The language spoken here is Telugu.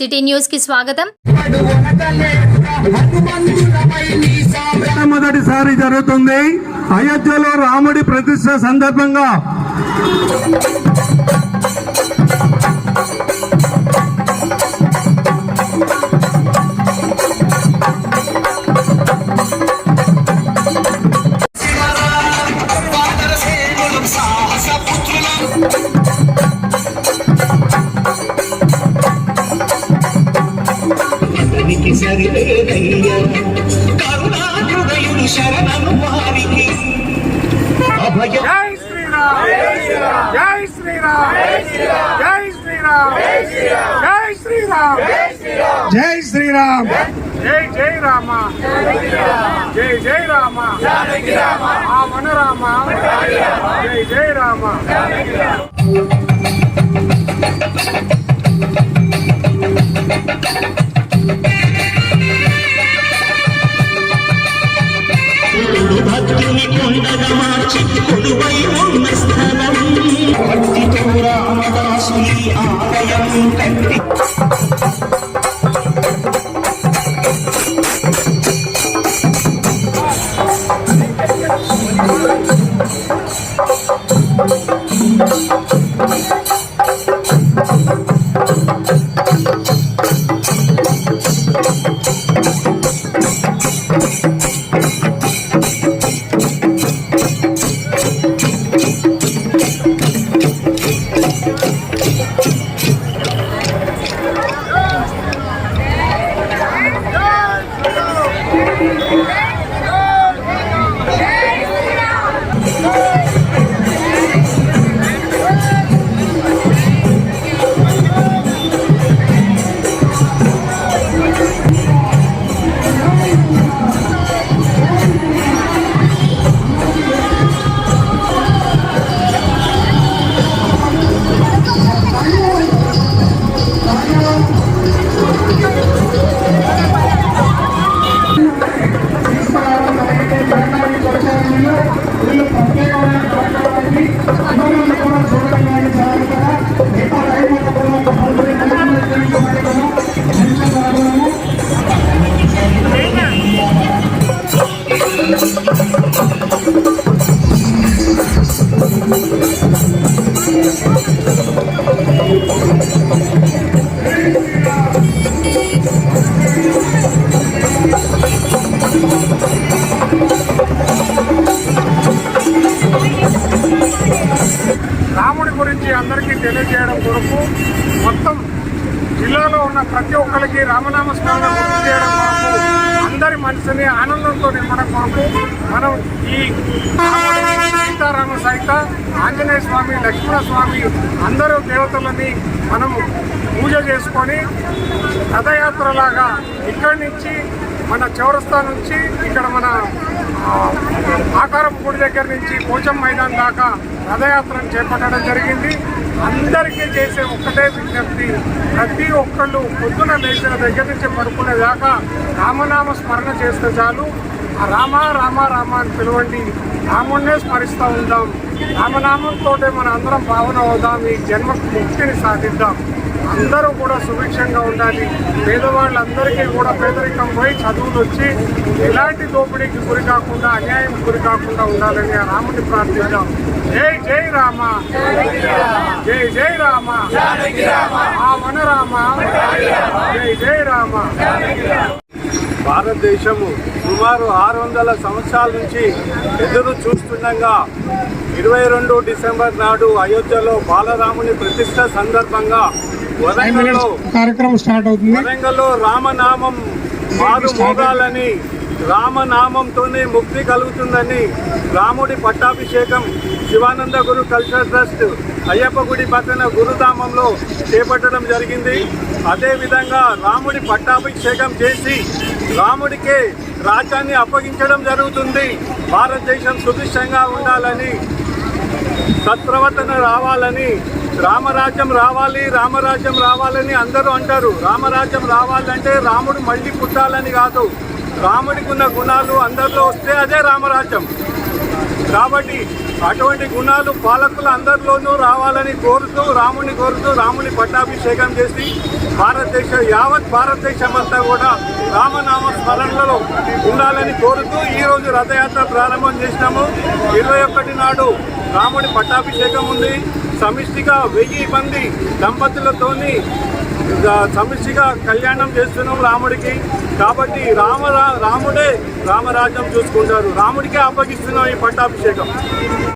సిటీ న్యూస్ కి స్వాగతం. మొదటిసారి జరుగుతుంది అయోధ్యలో రాముడి ప్రతిష్ఠ సందర్భంగా శరణను వారికి జై శ్రీరామ్ జై శ్రీరామ్ జై శ్రీరామ్ జై శ్రీరామ్ జై శ్రీరామ్ జై జై రామ జై జై రామ మన రామ జై జై రామ. భక్తుని కొండగా మార్చి కొలువై ఉన్న స్థలం భక్తితో రామదాసుని ఆలయం కట్టి రాముడి గురించి అందరికీ తెలియజేయడం కొరకు మొత్తం జిల్లాలో ఉన్న ప్రతి ఒక్కరికి రామనామస్మరణ గుర్తు చేయడం కొరకు అందరి మనసుని ఆనందంతో నింపడం కొరకు మనం ఈ సీతారామ సహిత ఆంజనేయ స్వామి, లక్ష్మణ స్వామి అందరూ దేవతలని మనము పూజ చేసుకొని రథయాత్రలాగా ఇక్కడి నుంచి మన చౌరస్తా నుంచి ఇక్కడ మన ఆకారం గుడి దగ్గర నుంచి పోచం మైదాన్ దాకా రథయాత్రను చేపట్టడం జరిగింది. అందరికీ చేసే ఒక్కటే విజ్ఞప్తి, ప్రతి ఒక్కళ్ళు పొద్దున లేచిన దగ్గర నుంచి పడుకునే దాకా రామనామ స్మరణ చేస్తే చాలు. ఆ రామ రామ రామ అని పిలవండి, రాముడినే స్మరిస్తూ ఉందాం. రామనామంతో మన అందరం భావన అవుదాం, ఈ జన్మకు ముక్తిని సాధిద్దాం. అందరూ కూడా సుభిక్షంగా ఉండాలి. పేదవాళ్ళందరికీ కూడా పేదరికం పోయి చదువులు వచ్చి ఎలాంటి దోపిడీకి గురి కాకుండా, అన్యాయం గురి కాకుండా ఉండాలని ఆ రాముని ప్రార్థిద్దాం. జై జై రామ జై జై రామ మన రామ జై జై రామ. భారతదేశము సుమారు 600 సంవత్సరాల నుంచి ఎదురు చూస్తుండగా 22 డిసెంబర్ నాడు అయోధ్యలో బాలరాముని ప్రతిష్ట సందర్భంగా కార్యక్రమం స్టార్ట్ అవుతుంది. వరంగల్లో రామనామం మారు మోగాలని, రామనామంతోనే ముక్తి కలుగుతుందని రాముడి పట్టాభిషేకం శివానంద గురు కల్చరల్ ట్రస్ట్ అయ్యప్ప గుడి పక్కన గురుధామంలో చేపట్టడం జరిగింది. అదేవిధంగా రాముడి పట్టాభిషేకం చేసి రాముడికే రాజ్యాన్ని అప్పగించడం జరుగుతుంది. భారతదేశం సుభిక్షంగా ఉండాలని, సత్ప్రవర్తన రావాలని, రామరాజ్యం రావాలి, రామరాజ్యం రావాలని అందరూ అంటారు. రామరాజ్యం రావాలంటే రాముడు మళ్ళీ పుట్టాలని కాదు, రాముడికి ఉన్న గుణాలు అందరిలో వస్తే అదే రామరాజ్యం. కాబట్టి అటువంటి గుణాలు పాలకులు అందరిలోనూ రావాలని కోరుతూ రాముని పట్టాభిషేకం చేసి యావత్ భారతదేశం అంతా కూడా రామనామ స్మరణలో ఉండాలని కోరుతూ ఈరోజు రథయాత్ర ప్రారంభం చేసినాము. 21 నాడు రాముడి పట్టాభిషేకం ఉంది. సమిష్టిగా 1000 మంది దంపతులతోని సమిష్టిగా కళ్యాణం చేస్తున్నాం రాముడికి. కాబట్టి రాముడే రామరాజ్యం చూసుకుంటారు. రాముడికే అప్పగిస్తున్నాం ఈ పట్టాభిషేకం.